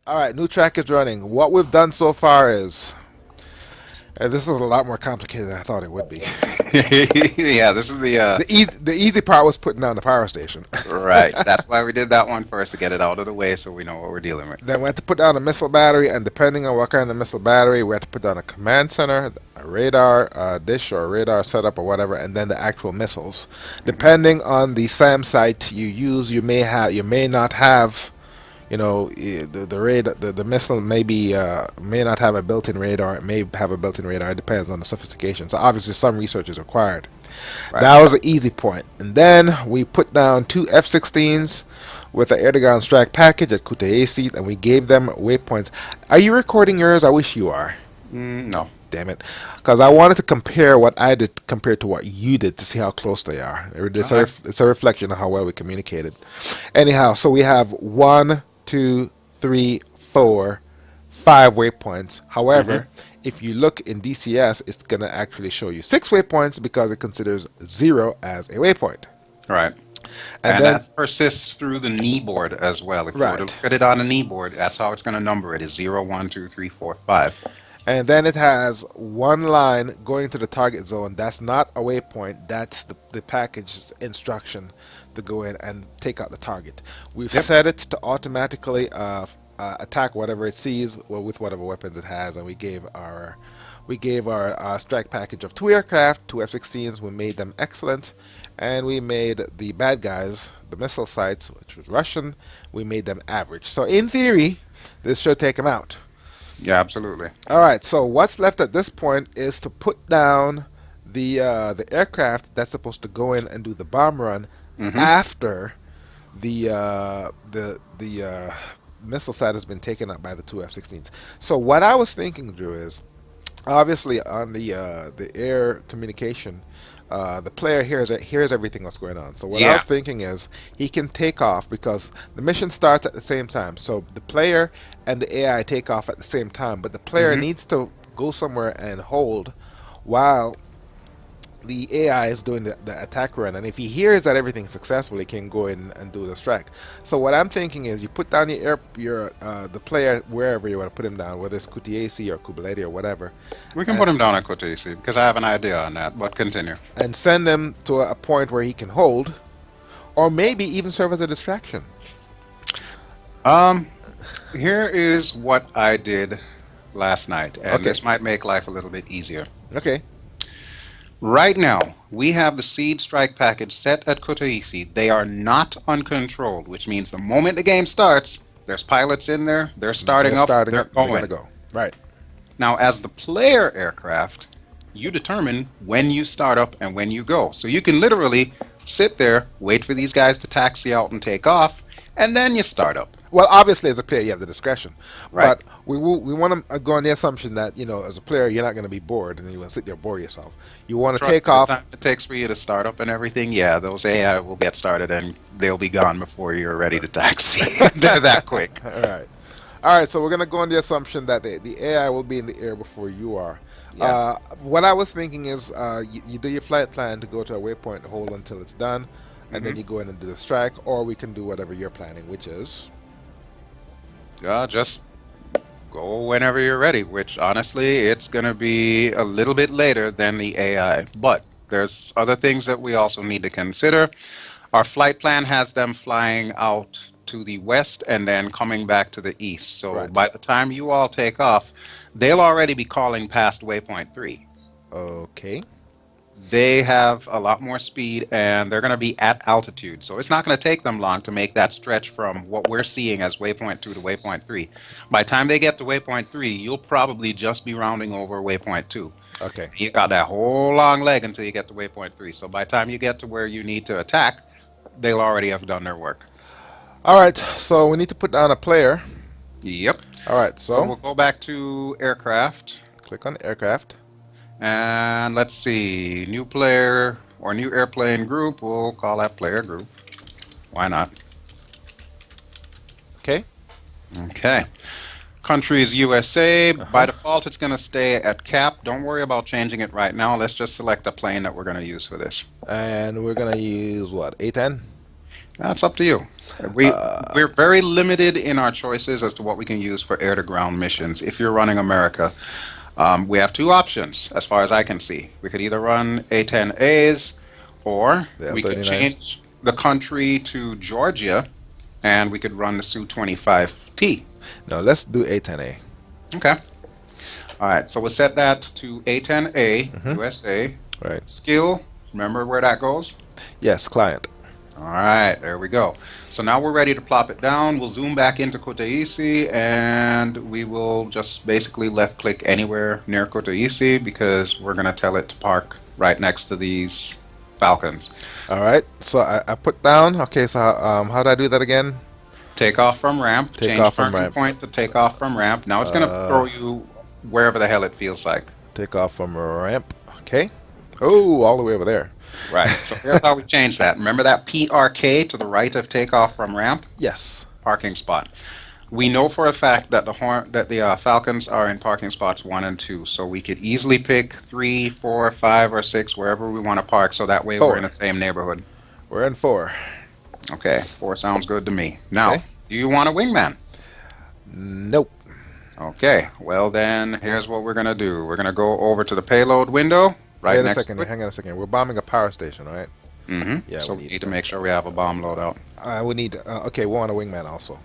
All right, new track is running. What we've done so far is, and this is a lot more complicated than I thought it would be. Yeah, this is The easy part was putting down the power station. right. That's why we did that one first to get it out of the way so we know what we're dealing with. Then we had to put down a missile battery, and depending on what kind of missile battery, we had to put down a command center, a radar dish or a radar setup or whatever, and then the actual missiles. Hmm. Depending on the SAM site you use, you may not have, the radar, the missile may not have a built-in radar. It may have a built-in radar. It depends on the sophistication. So obviously, some research is required. Right. That was the easy point. And then we put down two F-16s with an air-to-ground strike package at Kutaisi, and we gave them waypoints. Are you recording yours? I wish you are. No. Damn it. Because I wanted to compare what I did compared to what you did to see how close they are. Okay. It's a reflection of how well we communicated. Anyhow, so we have one, two, three, four, five waypoints. Hmm. However, if you look in DCS, it's going to actually show you six waypoints because it considers zero as a waypoint. Right. And And then, that persists through the knee board as well. If you were to right. look at it on a knee board, that's how it's going to number it is 0, 1, 2, 3, 4, 5. And then it has one line going to the target zone. That's not a waypoint. That's the package's instruction to go in and take out the target. We've Yep. set it to automatically attack whatever it sees, well, with whatever weapons it has, and we gave our strike package of two aircraft, two F-16s. We made them excellent, and we made the bad guys, the missile sites, which was Russian. We made them average. So in theory, this should take them out. Yeah, absolutely. All right, so what's left at this point is to put down the aircraft that's supposed to go in and do the bomb run Hmm. after the missile site has been taken up by the two F-16s. So what I was thinking, Drew, is obviously on the air communication, the player hears everything what's going on. So what I Yeah. was thinking is he can take off because the mission starts at the same time. So the player and the AI take off at the same time, but the player Hmm. needs to go somewhere and hold while the AI is doing the attack run, and if he hears that everything's successful, he can go in and do the strike. So what I'm thinking is, you put down the player wherever you want to put him down, whether it's Kutiesi or Kubaleti or whatever, We can and put him down at Kotisi because I have an idea on that, but continue. send them to a point where he can hold, or maybe even serve as a distraction. Um, Here is what I did last night, and Okay, this might make life a little bit easier. okay, Right now, we have the SEAD strike package set at Kotoisi. They are not uncontrolled, which means the moment the game starts, there's pilots in there, they're starting they're up, starting they're up. They're gonna going. go right. Now, as the player aircraft, you determine when you start up and when you go. So you can literally sit there, wait for these guys to taxi out and take off, and then you start up. Well, obviously, as a player, you have the discretion, Right. but we want to go on the assumption that as a player, you're not going to be bored and you want to sit there and bore yourself. You want to Trust take me, the off. time it takes for you to start up and everything, yeah, those AI will get started and they'll be gone before you're ready to taxi. They're that quick. All right. So we're going to go on the assumption that the AI will be in the air before you are. Yeah. What I was thinking is, you do your flight plan to go to a waypoint, hold until it's done, and then Hmm. you go in and do the strike, or we can do whatever you're planning, which is Yeah, just go whenever you're ready, which honestly, it's going to be a little bit later than the AI. But there's other things that we also need to consider. Our flight plan has them flying out to the west and then coming back to the east. So right. by the time you all take off, they'll already be calling past waypoint 3. Okay. They have a lot more speed and they're going to be at altitude. So it's not going to take them long to make that stretch from what we're seeing as waypoint 2 to waypoint 3. By the time they get to waypoint 3, you'll probably just be rounding over waypoint 2. Okay. You got that whole long leg until you get to waypoint 3. So by the time you get to where you need to attack, they'll already have done their work. All right. So we need to put down a player. Yep. All right. So So we'll go back to aircraft. click on aircraft. And let's see, new player or new airplane group. We'll call that player group. Why not? Okay. Okay. Country is USA. By default, it's going to stay at cap. Don't worry about changing it right now. Let's just select the plane that we're going to use for this. And we're gonna use what? A10. That's up to you. We we're very limited in our choices as to what we can use for air-to-ground missions. If you're running America, we have two options, as far as I can see. We could either run A-10As, or The we could L-39. change the country to Georgia, and we could run the Su-25T. No, let's do A10A. Okay. All right. So we'll set that to A-10A, Mm-hmm. USA. Right. Skill. Remember where that goes? Yes, client. All right, there we go. So now we're ready to plop it down. We'll zoom back into Kutaisi, and we will just basically left click anywhere near Kutaisi because we're going to tell it to park right next to these Falcons. All right. So I put down. Okay. So how do I do that again? Take off from ramp. Take Change off from turning ramp. point to take off from ramp. Now it's going to throw you wherever the hell it feels like. Take off from a ramp. Okay. Oh, all the way over there. Right. So here's how we change that. Remember that PRK to the right of takeoff from ramp? Yes. Parking spot. We know for a fact that the Falcons are in parking spots 1 and 2, so we could easily pick 3, 4, 5, or 6 wherever we want to park. So that way 4. we're in the same neighborhood. We're in 4. Okay, 4 sounds good to me. Now, Okay. do you want a wingman? Nope. Okay. Well then, here's what we're gonna do. We're gonna go over to the payload window right Wait a next second. to it. Hang on a second. We're bombing a power station, right? Mm-hmm. Yeah, So we we need need to that. make sure we have a bomb loadout. We need. Okay, we want a wingman also.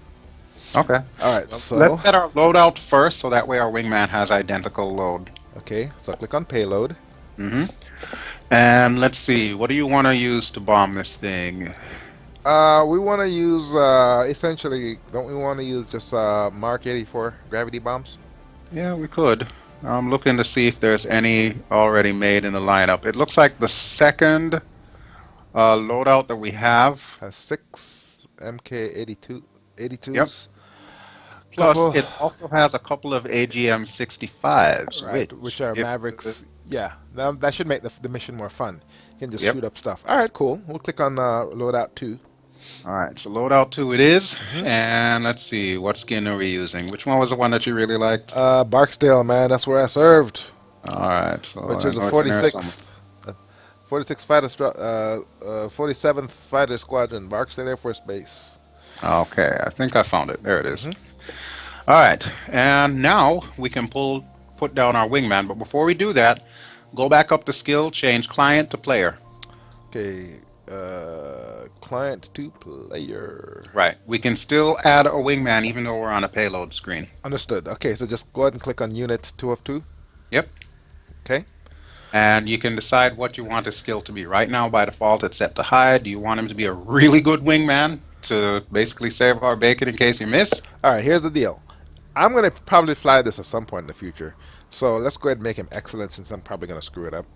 Okay. All right. So Let's set our loadout first, so that way our wingman has identical load. okay. So click on payload. Mm-hmm. And let's see, what do you want to use to bomb this thing? We want to use essentially. Don't we want to use just Mark 84 gravity bombs? Yeah, we could. I'm looking to see if there's any already made in the lineup. It looks like the second loadout that we have. Has 6 MK 82s. Yep. Plus, Couple- it also has a couple of AGM 65s, Right, which are if- Mavericks. Yeah, that should make the mission more fun. You can just Yep. shoot up stuff. All right, cool. We'll click on loadout 2. All right, so loadout 2 it is. Mm-hmm. And let's see, what skin are we using? Which one was the one that you really liked? Barksdale, man, that's where I served, All right, so which I is a know it's in there 46th. 46th fighter, 47th Fighter Squadron, Barksdale Air Force Base. Okay, I think I found it. There it is. Mm-hmm. All right, and now we can put down our wingman. But before we do that, go back up to skill, change client to player. Okay, client to player. Right. We can still add a wingman even though we're on a payload screen. Understood. Okay, so just go ahead and click on unit 2 of 2. Yep. Okay. And you can decide what you want his skill to be. Right now, by default, it's set to high. Do you want him to be a really good wingman to basically save our bacon in case you miss? All right, here's the deal. I'm going to probably fly this at some point in the future. So let's go ahead and make him excellent since I'm probably going to screw it up.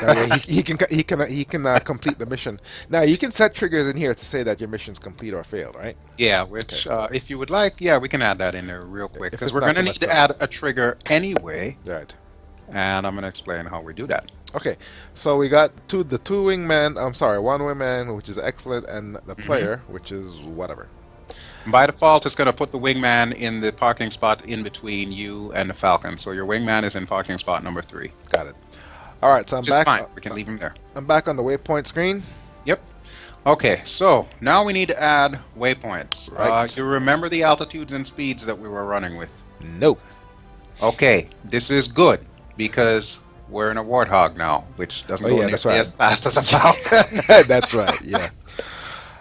That way he can complete the mission. Now you can set triggers in here to say that your mission's complete or failed, right? Yeah, which if you would like, yeah, we can add that in there real quick If because it's we're not going to too need much to add a trigger anyway, Right. and I'm going to explain how we do that. Okay. So we got the two wingman. I'm sorry, one wingman, which is excellent, and the player, which is whatever. By default, it's going to put the wingman in the parking spot in between you and the Falcon. So your wingman is in parking spot number 3. Got it. All right. So I'm Just back. fine. We can leave him there. I'm back on the waypoint screen. Yep. Okay, so now we need to add waypoints. Right. You remember the altitudes and speeds that we were running with? No. Okay, this is good because we're in a Warthog now, which doesn't Oh, go yeah, nearly that's right. as fast as a Falcon. That's right. Yeah.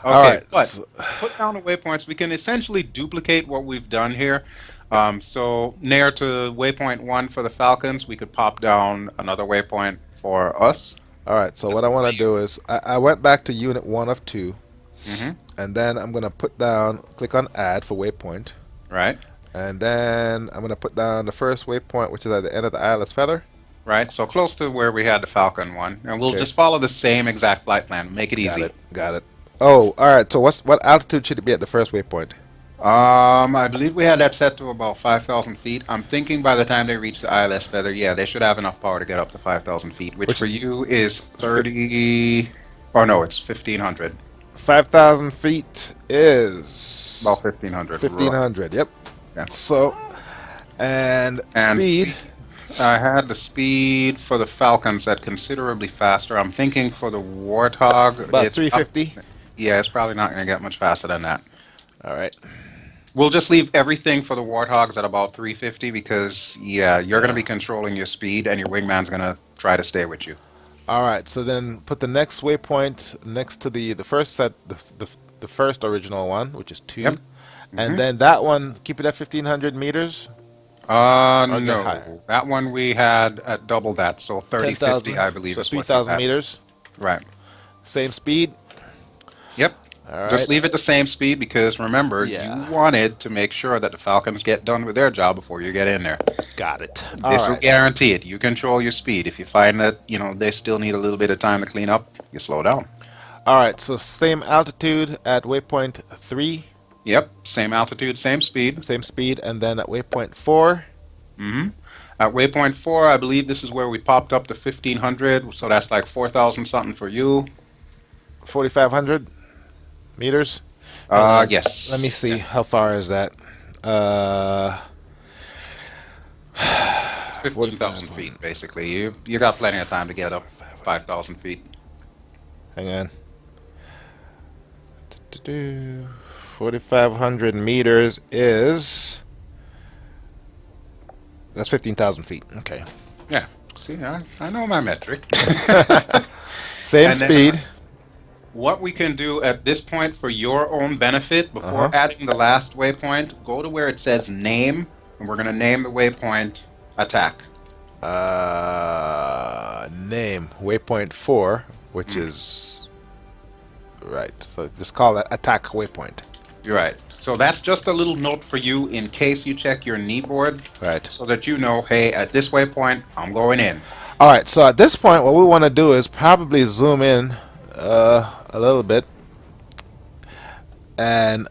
Okay, All right. but So- put down the waypoints. We can essentially duplicate what we've done here. So near to waypoint 1 for the Falcons, we could pop down another waypoint for us. all right. So what I want to do is I went back to unit 1 of 2, Hmm. and then I'm gonna click on add for waypoint, Right, and then I'm gonna put down the first waypoint, which is at the end of the eyeless feather. right. So close to where we had the Falcon one, and we'll Okay. just follow the same exact flight plan. Make it easy. Got it. Oh, all right. So what altitude should it be at the first waypoint? I believe we had that set to about 5,000 feet. I'm thinking by the time they reach the ILS feather, yeah, they should have enough power to get up to 5,000 feet, which for you is 30, or no, it's 1,500. 5,000 feet is About 1,500. 1,500. Yep. Yeah. So, and speed. I had the speed for the Falcons at considerably faster. I'm thinking for the Warthog, About it's 350. Yeah, it's probably not going to get much faster than that. All right. We'll just leave everything for the Warthogs at about 350 because, yeah, you're going to Yeah. be controlling your speed and your wingman's going to try to stay with you. All right. So then put the next waypoint next to the first set, the first original one, which is two, Yep. and hmm then that one keep it at 1500 meters or get higher. No. That one we had at double that, so 3050, 10,000. I believe, So is what you 3,000 had. meters. Right. Same speed. Yep. All Just right. leave it the same speed because remember, Yeah. you wanted to make sure that the Falcons get done with their job before you get in there. Got it. All This will right. guarantee it. You control your speed. If you find that, they still need a little bit of time to clean up, you slow down. All right. So same altitude at waypoint 3, Yep, same altitude, same speed. same speed, and then at waypoint 4, hmm At waypoint 4, I believe this is where we popped up to 1500, so that's like 4,000 something for you. 4,500 meters. Hang on. Yes. Let me see. Yeah, How far is that? Uh, 15,000 feet, basically. You got plenty of time to get up 5,000 feet. hang on. 4,500 meters is that's 15,000 feet. Okay. Yeah, see, I know my metric. Same And then speed. what we can do at this point for your own benefit, before Uh-huh. adding the last waypoint, go to where it says name, and we're going to name the waypoint attack. Name waypoint 4, which is right. So just call it attack waypoint. You're right. So that's just a little note for you in case you check your knee board, Right. so that you know, hey, at this waypoint, I'm going in. All right. So at this point, what we want to do is probably zoom in a little bit, and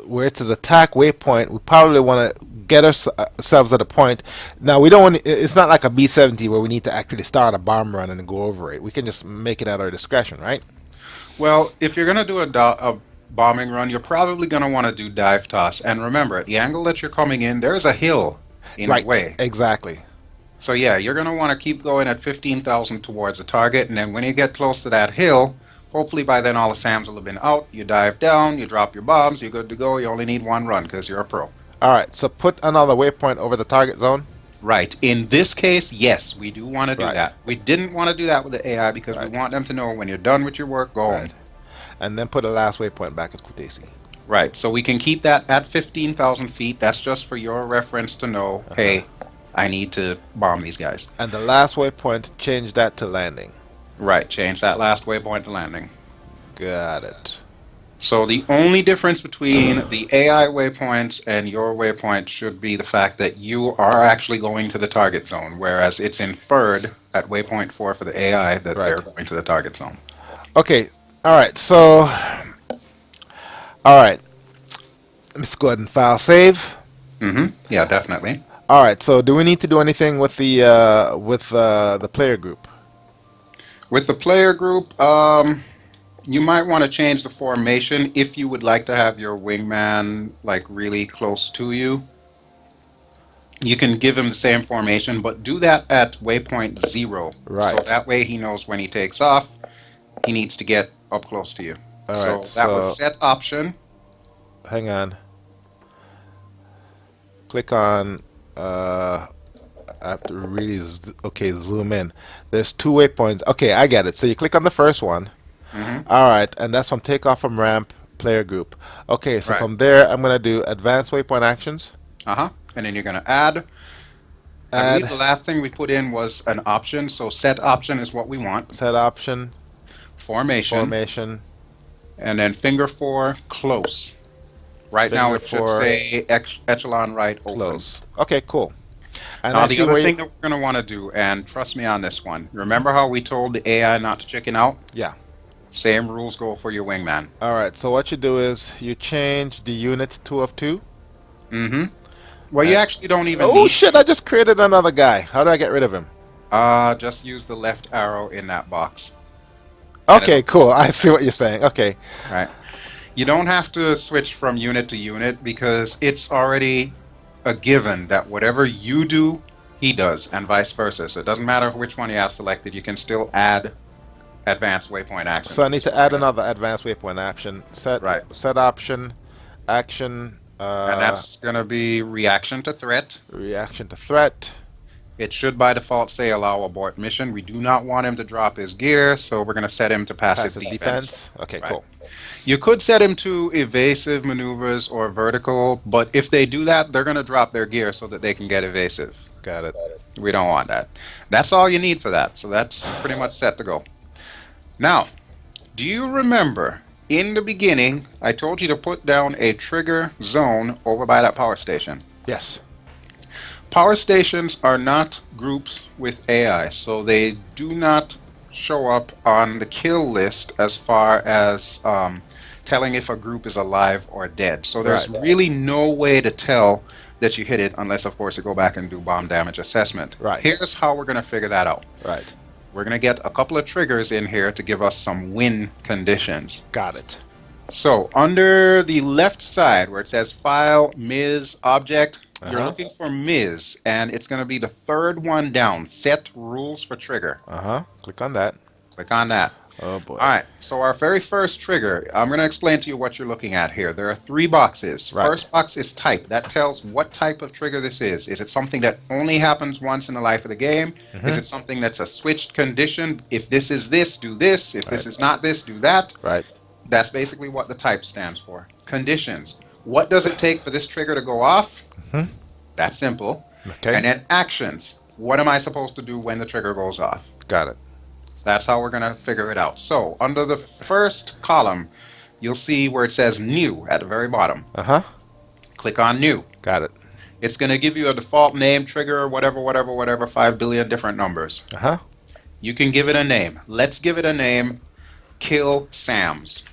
where it says attack waypoint, we probably want to get ourselves at a point. Now we don't want. It's not like a B-70 where we need to actually start a bomb run and go over it. We can just make it at our discretion, right? Well, if you're going to do a bombing run, you're probably going to want to do dive toss. And remember, at the angle that you're coming in, there's a hill in Right. the way. Exactly. So yeah, you're going to want to keep going at 15,000 towards the target, and then when you get close to that hill, hopefully by then all the SAMs will have been out. You dive down, you drop your bombs, you're good to go. You only need one run because you're a pro. All right. So put another waypoint over the target zone. Right. In this case, yes, we do want to do Right. that. We didn't want to do that with the AI because Right. we want them to know when you're done with your work, go home. Right. And then put the last waypoint back at Kutesi. Right. So we can keep that at 15,000 feet. That's just for your reference to know, hey, I need to bomb these guys. And the last waypoint, change that to landing. Right. Change that last waypoint to landing. Got it. So the only difference between the AI waypoints and your waypoint should be the fact that you are actually going to the target zone, whereas it's inferred at waypoint 4 for the AI that they're Right. going to the target zone. Okay. All right. So, all right. Let's go ahead and file save. Yeah, definitely. All right. So, do we need to do anything with the player group? With the player group, you might want to change the formation if you would like to have your wingman like really close to you. You can give him the same formation, but do that at waypoint 0. Right. So that way he knows when he takes off, he needs to get up close to you. All So right, that was so- set option. Hang on. Click on. I have to really zoom in. There's two waypoints. Okay, I get it. So you click on the first one. All right, and that's from takeoff from ramp player group. Okay, so Right. from there I'm gonna do advanced waypoint actions. And then you're going to add. I Add believe the last thing we put in was an option. So set option is what we want. set option Formation. formation. And then finger 4, close. Right now Finger it should 4, say echelon right open. Close. Okay, cool. And Now I the see other where thing that we're going to want to do, and trust me on this one, remember how we told the AI not to chicken out? yeah. Same rules go for your wingman. All right. So what you do is you change the unit 2 of 2. Well, you actually don't even Oh need shit! I just created another guy. How do I get rid of him? just use the left arrow in that box. Okay, cool. I see what you're saying. Okay. Right. You don't have to switch from unit to unit because it's already a given that whatever you do, he does, and vice versa. So it doesn't matter which one you have selected, you can still add advanced waypoint action. So I need to add another advanced waypoint action. Right. Set option, action, And that's going to be reaction to threat. reaction to threat. It should by default say allow abort mission. We do not want him to drop his gear, so we're going to set him to passive defense. Okay, Right. cool. You could set him to evasive maneuvers or vertical, but if they do that, they're going to drop their gear so that they can get evasive. Got it. We don't want that. That's all you need for that, so that's pretty much set to go. Now, do you remember in the beginning I told you to put down a trigger zone over by that power station? Yes. Power stations are not groups with AI, so they do not show up on the kill list as far as telling if a group is alive or dead. So there's really no way to tell that you hit it unless, of course, you go back and do bomb damage assessment. Right. Here's how we're going to figure that out. Right. We're going to get a couple of triggers in here to give us some win conditions. Got it. So under the left side where it says File, Ms, Object, you're looking for Ms, and it's going to be the third one down. Set rules for trigger. Click on that. Click on that. Oh boy. All right. So our very first trigger, I'm going to explain to you what you're looking at here. There are 3 boxes. Right. First box is type. That tells what type of trigger this is. Is it something that only happens once in the life of the game? Is it something that's a switched condition? If this is this, do this. If this is not this, do that. Right. That's basically what the type stands for. Conditions. What does it take for this trigger to go off? That's simple. Okay. And then actions. What am I supposed to do when the trigger goes off? Got it. That's how we're going to figure it out. So under the first column, you'll see where it says new at the very bottom. Click on new. Got it. It's going to give you a default name, trigger, whatever, 5 billion different numbers. You can give it a name. Let's give it a name, Kill Sams.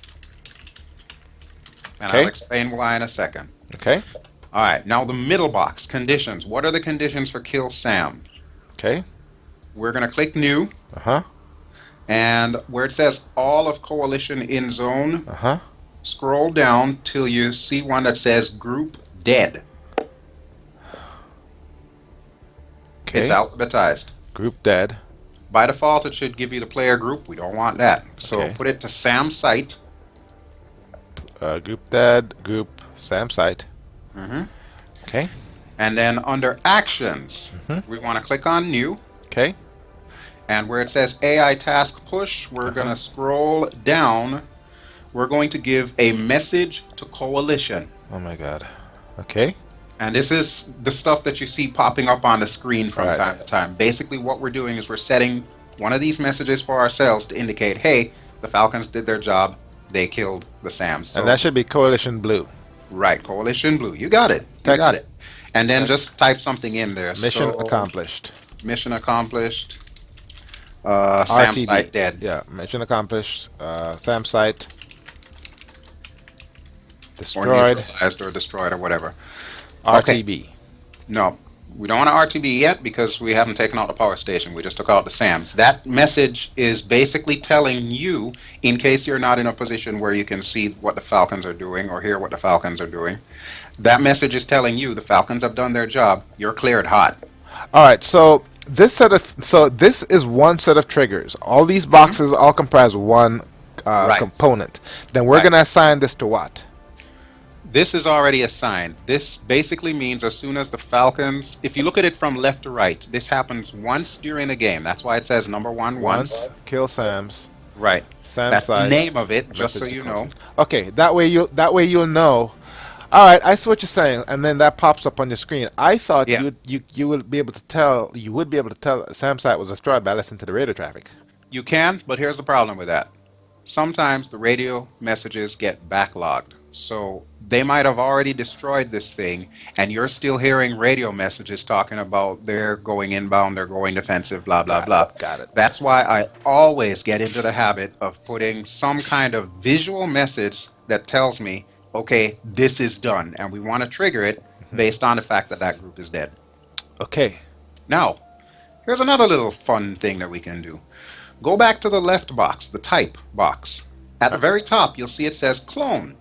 And Okay. I'll explain why in a second. Okay. All right, now the middle box, conditions. What are the conditions for Kill Sam? Okay. We're going to click New, and where it says All of Coalition in Zone, scroll down till you see one that says Group Dead. Okay. It's alphabetized. Group dead. By default, it should give you the player group. We don't want that. So Okay. put it to Sam Site. Group dead. Group Sam site. Okay. And then under Actions, we want to click on New. Okay. And where it says AI Task Push, we're going to scroll down. We're going to give a message to Coalition. Oh my God. Okay. And this is the stuff that you see popping up on the screen from Right. time to time. Basically, what we're doing is we're setting one of these messages for ourselves to indicate, hey, the Falcons did their job. They killed the Sams. So, And that should be Coalition Blue. right, Coalition Blue. You got it. You got it. And then just type something in there. Mission So, accomplished. Mission accomplished. Sam RTB. site dead. Yeah. Mission accomplished. Sam site. Or Destroyed. neutralized or destroyed or whatever. RTB. No, we don't want an RTB yet because we haven't taken out the power station. We just took out the SAMs. That message is basically telling you, in case you're not in a position where you can see what the Falcons are doing or hear what the Falcons are doing, that message is telling you the Falcons have done their job. You're cleared hot. All right. So this is one set of triggers. All these boxes all comprise one Right. component. Then we're Right. gonna assign this to what? This is already assigned. This basically means as soon as the Falcons, if you look at it from left to right, this happens once during the game. That's why it says number one once. Kill Sam's. Right. Sam That's the site. name of it, just so Message you to know. content. Okay, that way you'll know. All right, I see what you're saying, and then that pops up on your screen. I thought Yeah. you would be able to tell Sam site was destroyed by listening to the radio traffic. You can, but here's the problem with that. Sometimes the radio messages get backlogged. So they might have already destroyed this thing, and you're still hearing radio messages talking about they're going inbound, they're going defensive, blah, blah, blah. Got it. That's why I always get into the habit of putting some kind of visual message that tells me, okay, this is done, and we want to trigger it based on the fact that that group is dead. Okay. Now, here's another little fun thing that we can do. Go back to the left box, the type box. At the very top, you'll see it says clone.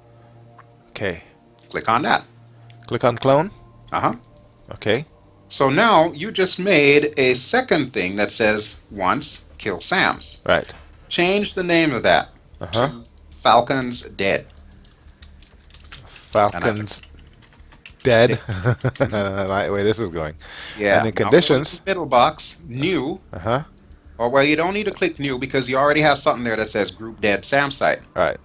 Okay. Click on that. Click on clone. Uh-huh. Okay. So now you just made a second thing that says once kill Sams. Right. change the name of that Uh-huh. to Falcons Dead. And Falcons dead. dead. I don't know the way this is going. And Yeah. in Now go to conditions. the middle box, new. Uh-huh. Or well, you don't need to click new because you already have something there that says Group Dead SAM site. All right.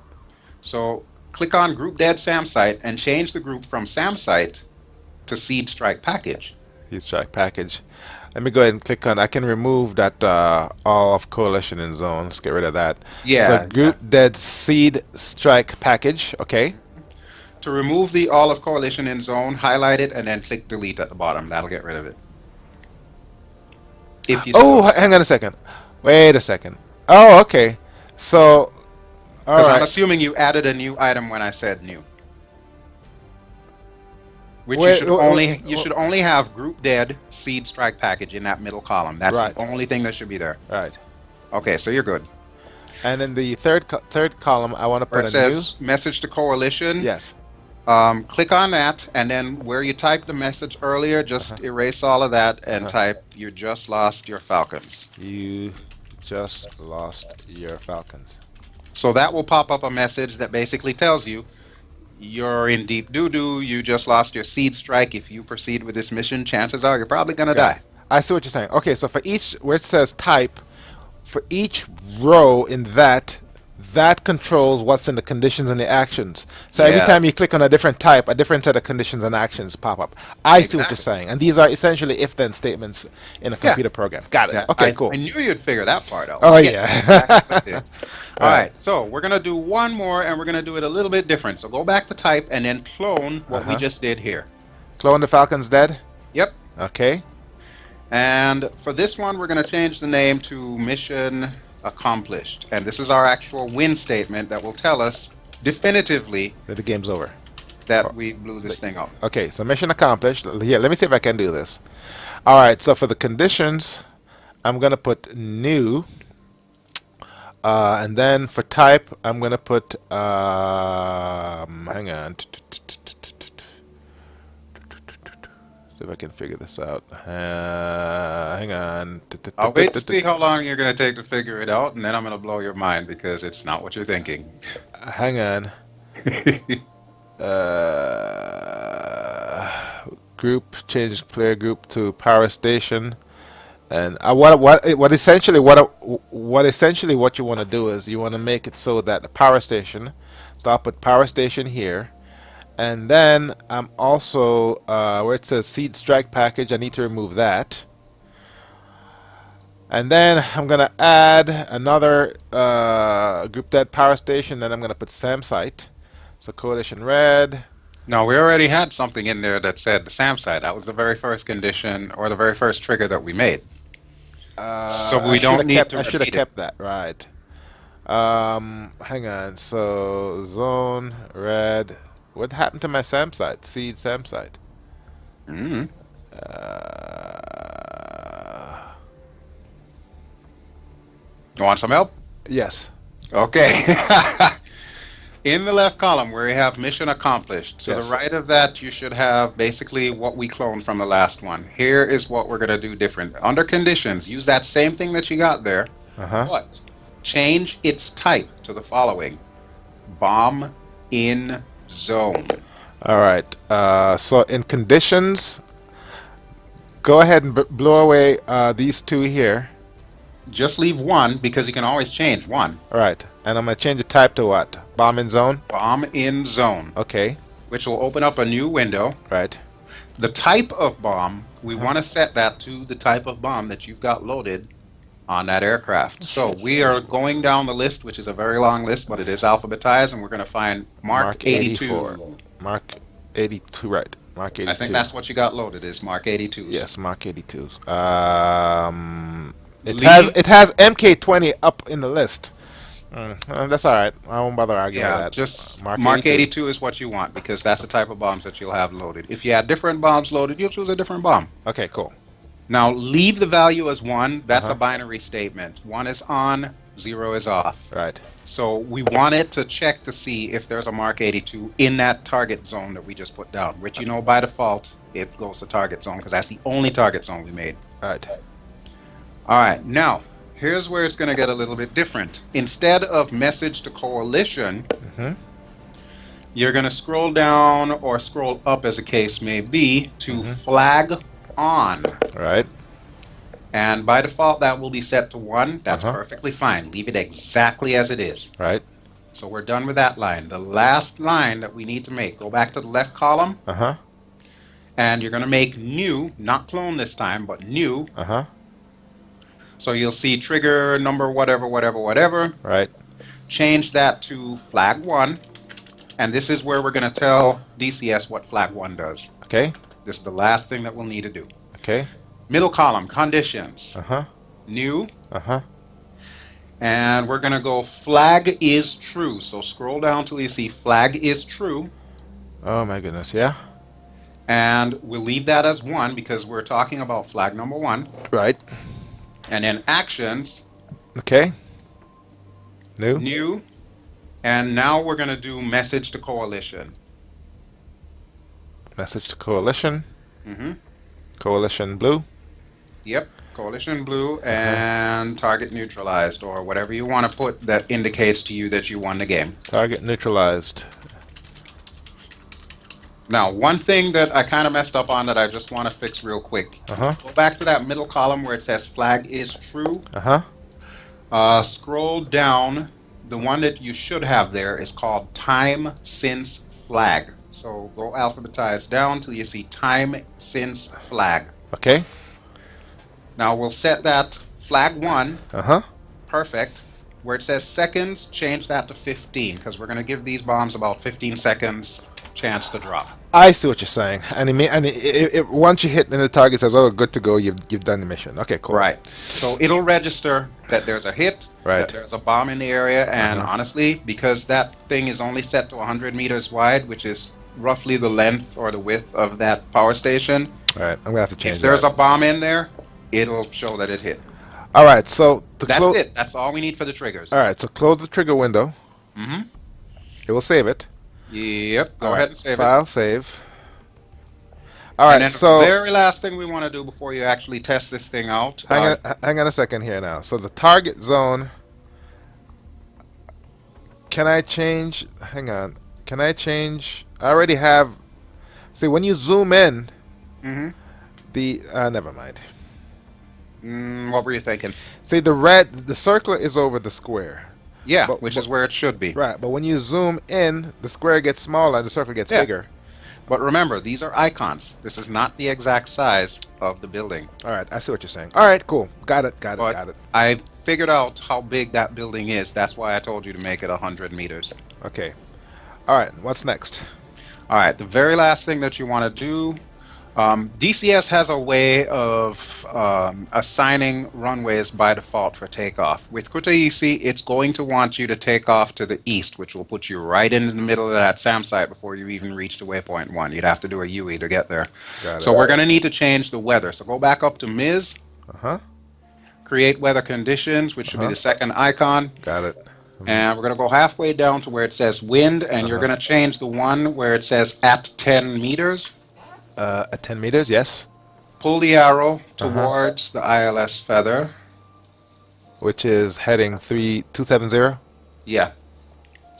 So click on Group Dead SAM site and change the group from SAM site to Seed Strike Package. Use track package. Let me go ahead and click on. I can remove that all of coalition in zone. Let's get rid of that. Yeah. So group dead seed strike package. Okay. To remove the all of coalition in zone, highlight it and then click delete at the bottom. That'll get rid of it. If you Oh, hang on a second. Wait a second. Oh, okay. So, all because I'm right. assuming you added a new item when I said new. Which Wait, you should only have Group Dead Seed Strike Package in that middle column. That's Right. the only thing that should be there. Right. Okay, so you're good. And in the third column, I want to Where put it a says message to coalition. new. Yes. Click on that, and then where you typed the message earlier, just erase all of that and type, "You just lost your Falcons." You just lost your Falcons. So that will pop up a message that basically tells you, you're in deep doo-doo, you just lost your seed strike. If you proceed with this mission, chances are you're probably going to die. I see what you're saying. Okay, so for each, where it says type, for each row in that, that controls what's in the conditions and the actions. So every Yeah. time you click on a different type, a different set of conditions and actions pop up. I see what you're Exactly. saying. And these are essentially if-then statements in a Yeah. computer program. Got it. Yeah, Okay, I, cool. I knew you'd figure that part out. Oh, Yes, yeah. exactly what it is. All Right. right, so we're going to do one more, and we're going to do it a little bit different. So go back to type and then clone what we just did here. Clone the Falcons dead? Yep. Okay. And for this one, we're going to change the name to Mission Accomplished. And this is our actual win statement that will tell us definitively Then the game's over. that we blew this thing up. Okay, so mission accomplished. Here, let me see if I can do this. All right, so for the conditions, I'm going to put new. And then for type, I'm going to put, hang on. See if I can figure this out. Hang on. I'll wait to see how long you're going to take to figure it out, and then I'm going to blow your mind because it's not what you're thinking. Hang on. Group, change player group to power station. And what essentially what you want to do is you want to make it so that the power station, so I'll put power station here, and then I'm also where it says seed strike package, I need to remove that, and then I'm gonna add another group dead power station. Then I'm gonna put SAM site, so coalition red. No, we already had something in there that said the SAM site. That was the very first condition or the very first trigger that we made. So we don't need to I should have repeat it. kept that, right. Hang on. So zone red. What happened to my SAM site? Seed SAM site. Mm-hmm. You want some help? Yes. Okay. In the left column where you have mission accomplished, to Yes. the right of that you should have basically what we cloned from the last one. Here is what we're going to do different. Under conditions, use that same thing that you got there, but change its type to the following. Bomb in zone. All right. So in conditions, go ahead and blow away these two here. Just leave one because you can always change one. All right. And I'm going to change the type to what? Bomb in zone? Bomb in zone, Okay. which will open up a new window. Right. The type of bomb, we want to set that to the type of bomb that you've got loaded on that aircraft. So we are going down the list, which is a very long list, but it is alphabetized, and we're going to find Mark 82. 84. Mark 82, right. Mark 82. I think that's what you got loaded, is Mark 82. Yes, Mark 82s. It Leave- has MK20 up in the list. That's all right. I won't bother arguing with Yeah, that. just Mark 82 is what you want because that's the type of bombs that you'll have loaded. If you had different bombs loaded, you'll choose a different bomb. Okay, cool. Now, leave the value as 1. That's a binary statement. 1 is on, 0 is off. Right. So we want it to check to see if there's a Mark 82 in that target zone that we just put down, which you know by default it goes to target zone because that's the only target zone we made. Right. All right, now here's where it's going to get a little bit different. Instead of message to coalition, Hmm. you're going to scroll down or scroll up, as the case may be, to flag on. Right. And by default, that will be set to 1. That's Uh-huh. perfectly fine. Leave it exactly as it is. Right. So we're done with that line. The last line that we need to make, go back to the left column, Uh-huh. and you're going to make new, not clone this time, but new. Uh-huh. So you'll see trigger number whatever, whatever, whatever. Right. Change that to flag 1. And this is where we're going to tell DCS what flag 1 does. Okay. This is the last thing that we'll need to do. Okay. Middle column, conditions. Uh-huh. New. Uh-huh. And we're going to go flag is true. So scroll down till you see flag is true. Oh my goodness. Yeah. And we'll leave that as 1 because we're talking about flag number 1. Right. And then actions, Okay. New. new. And now we're going to do message to coalition. Message to coalition. Mm-hmm. Coalition blue. Yep. Coalition blue and target neutralized, or whatever you want to put that indicates to you that you won the game. Target neutralized. Now, one thing that I kind of messed up on that I just want to fix real quick. Uh-huh. Go back to that middle column where it says flag is true. Uh-huh. Scroll down. The one that you should have there is called time since flag. So go alphabetize down till you see time since flag. Okay. Now we'll set that flag 1. Uh-huh. Perfect. Where it says seconds, change that to 15 because we're going to give these bombs about 15 seconds chance to drop. I see what you're saying. And once you hit and the target says, "Oh, good to go," you've done the mission. Okay, cool. Right. So it'll register that there's a hit, Right. that there's a bomb in the area, and honestly, because that thing is only set to 100 meters wide, which is roughly the length or the width of that power station, All right. I'm gonna have to change if there's that. a bomb in there, it'll show that it hit. All right. So That's it. That's all we need for the triggers. All right. So close the trigger window. Mm-hmm. It will save it. Yep. Go All ahead right, and save file, it. save. All And right. then So the very last thing we want to do before you actually test this thing out. hang on a second here now. So the target zone. Can I change? Hang on. Can I change? I already have. See, when you zoom in, Mhm. the never mind. What were you thinking? See, the circle is over the square. Yeah, But- which is where it should be. Right, but when you zoom in, the square gets smaller and the circle gets Yeah. bigger. But remember, these are icons. This is not the exact size of the building. All right, I see what you're saying. All right, cool. Got it. But Got it. I figured out how big that building is. That's why I told you to make it 100 meters. Okay. All right, what's next? All right, the very last thing that you want to do, DCS has a way of assigning runways by default for takeoff. With Kutaisi, it's going to want you to take off to the east, which will put you right in the middle of that SAM site before you even reach the waypoint 1. You'd have to do a UE to get there. Got So it. we're going to need to change the weather. So go back up to Ms, Uh-huh. create weather conditions, which should be the second icon. Got it. And we're going to go halfway down to where it says wind, and you're going to change the one where it says at 10 meters. At 10 meters, yes. Pull the arrow towards the ILS feather. Which is heading 3270. Yeah.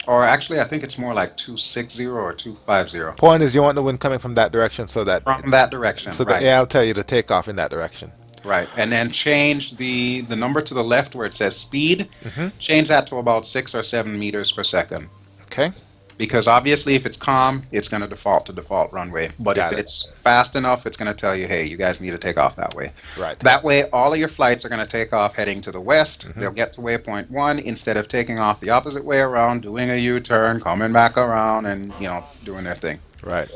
Or actually, I think it's more like 260 or 250. Point is, you want the wind coming from that direction so that From that direction, so right. the AI will tell you to take off in that direction. Right. And then change the number to the left where it says speed. Change that to about 6 or 7 meters per second. Okay. Because obviously, if it's calm, it's going to default to default runway. But Got if it. it's fast enough, it's going to tell you, hey, you guys need to take off that way. Right. That way, all of your flights are going to take off heading to the west. They'll get to waypoint 1 instead of taking off the opposite way around, doing a U-turn, coming back around, and, doing their thing. Right.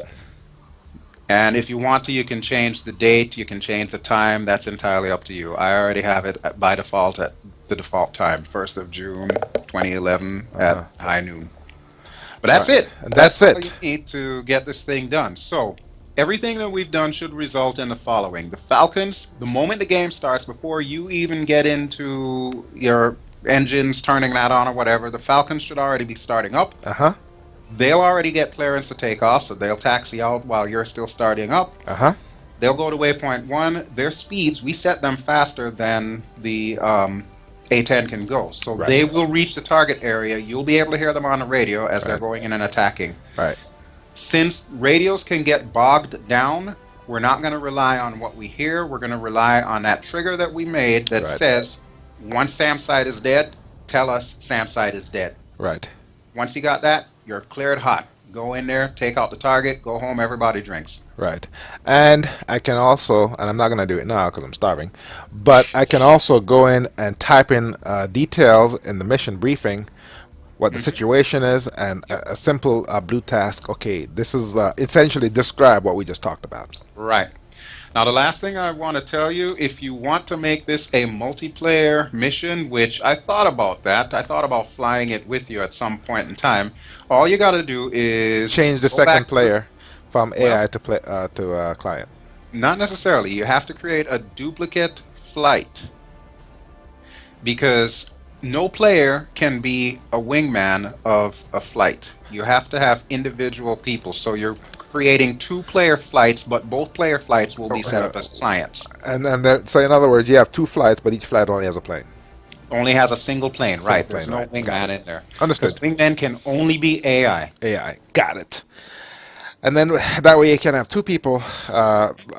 And if you want to, you can change the date, you can change the time. That's entirely up to you. I already have it by default at the default time, 1st of June, 2011 at high noon. But that's it. And that's all it. you need to get this thing done. So everything that we've done should result in the following. The Falcons, the moment the game starts, before you even get into your engines, turning that on or whatever, the Falcons should already be starting up. Uh-huh. They'll already get clearance to take off, so they'll taxi out while you're still starting up. Uh-huh. They'll go to waypoint 1. Their speeds, we set them faster than the A-10 can go. So Right. they will reach the target area. You'll be able to hear them on the radio as they're Right. going in and attacking. Right. Since radios can get bogged down, we're not going to rely on what we hear. We're going to rely on that trigger that we made that Right. says, once SAMsite is dead, tell us SAMsite is dead. Right. Once you got that, you're cleared hot. Go in there, take out the target, go home, everybody drinks. Right. And I can also, and I'm not going to do it now because I'm starving, but I can also go in and type in details in the mission briefing, what the situation is, and a simple blue task. Okay, this is essentially describe what we just talked about. Right. Now, the last thing I want to tell you, if you want to make this a multiplayer mission, which I thought about that, I thought about flying it with you at some point in time, all you got to do is Change the go second back to- player from Well- AI to client. Not necessarily. You have to create a duplicate flight because no player can be a wingman of a flight. You have to have individual people. So you're creating two-player flights, but both player flights will be set up as clients. And then, so in other words, you have two flights, but each flight only has a plane. Only has a single plane, right? plane, There's no right. Got wingman it. in there. Understood. Because wingmen can only be AI. AI. Got it. And then that way you can have two people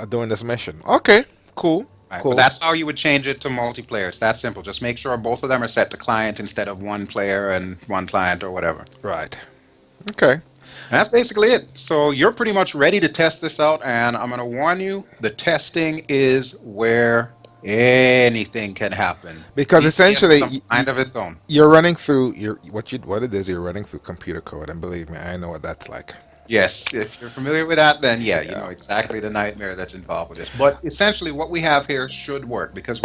doing this mission. Okay, cool. Right? Cool. But that's how you would change it to multiplayer. It's that simple. Just make sure both of them are set to client instead of one player and one client or whatever. Right. Okay. And that's basically it. So you're pretty much ready to test this out, and I'm going to warn you, the testing is where anything can happen. Because DCS essentially, is a mind of its own. you're running through what it is. You're running through computer code, and believe me, I know what that's like. Yes, if you're familiar with that, then yeah, you know exactly the nightmare that's involved with this. But essentially, what we have here should work because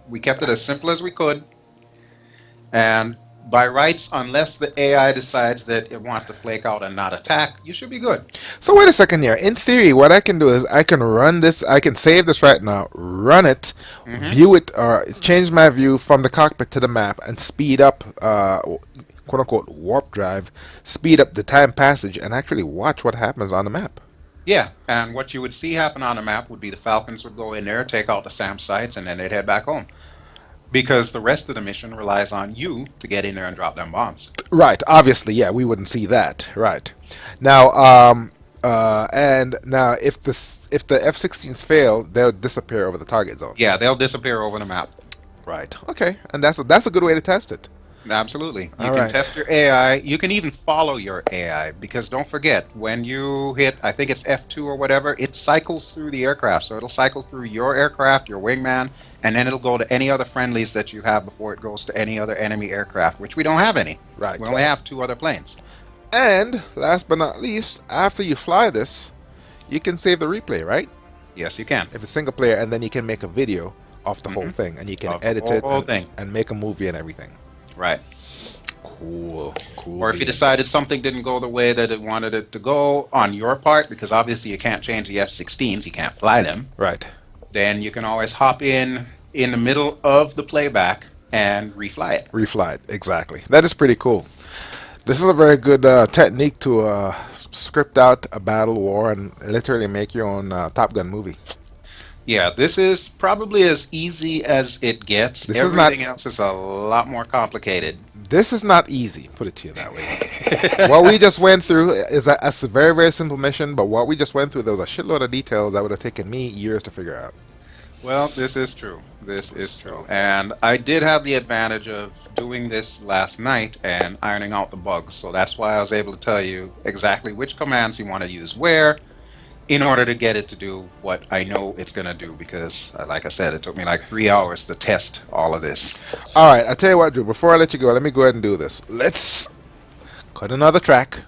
we kept it as simple as we could, and by rights, unless the AI decides that it wants to flake out and not attack, you should be good. So wait a second here. In theory, what I can do is I can run this. I can save this right now, run it, view it, or change my view from the cockpit to the map, and speed up, quote unquote, warp drive, speed up the time passage, and actually watch what happens on the map. Yeah, and what you would see happen on the map would be the Falcons would go in there, take out the SAM sites, and then they'd head back home. Because the rest of the mission relies on you to get in there and drop them bombs. Right. Obviously, yeah, we wouldn't see that. Right. Now, and now if the F-16s fail, they'll disappear over the target zone. Yeah, they'll disappear over the map. Right. Okay. And that's a good way to test it. Absolutely. You All can right. test your AI. You can even follow your AI because don't forget, when you hit, I think it's F2 or whatever, it cycles through the aircraft. So it'll cycle through your aircraft, your wingman, and then it'll go to any other friendlies that you have before it goes to any other enemy aircraft, which we don't have any. Right. We only have 2 other planes. And last but not least, after you fly this, you can save the replay, right? Yes, you can. If it's single player, and then you can make a video of the whole thing, and you can Of the edit it whole thing. and make a movie and everything. Right. Cool. Cool. Or if you decided something didn't go the way that it wanted it to go on your part, because obviously you can't change the F-16s, you can't fly them, Right. then you can always hop in the middle of the playback and refly it. Refly it. Exactly. That is pretty cool. This is a very good technique to script out a battle war and literally make your own Top Gun movie. Yeah, this is probably as easy as it gets. This is not- Everything else is a lot more complicated. This is not easy, put it to you that way. What we just went through is a very, very simple mission, but what we just went through, there was a shitload of details that would have taken me years to figure out. Well, this is true. This is true. And I did have the advantage of doing this last night and ironing out the bugs. So that's why I was able to tell you exactly which commands you want to use where in order to get it to do what I know it's going to do. Because, like I said, it took me like 3 hours to test all of this. All right, I'll tell you what, Drew, before I let you go, let me go ahead and do this. Let's cut another track,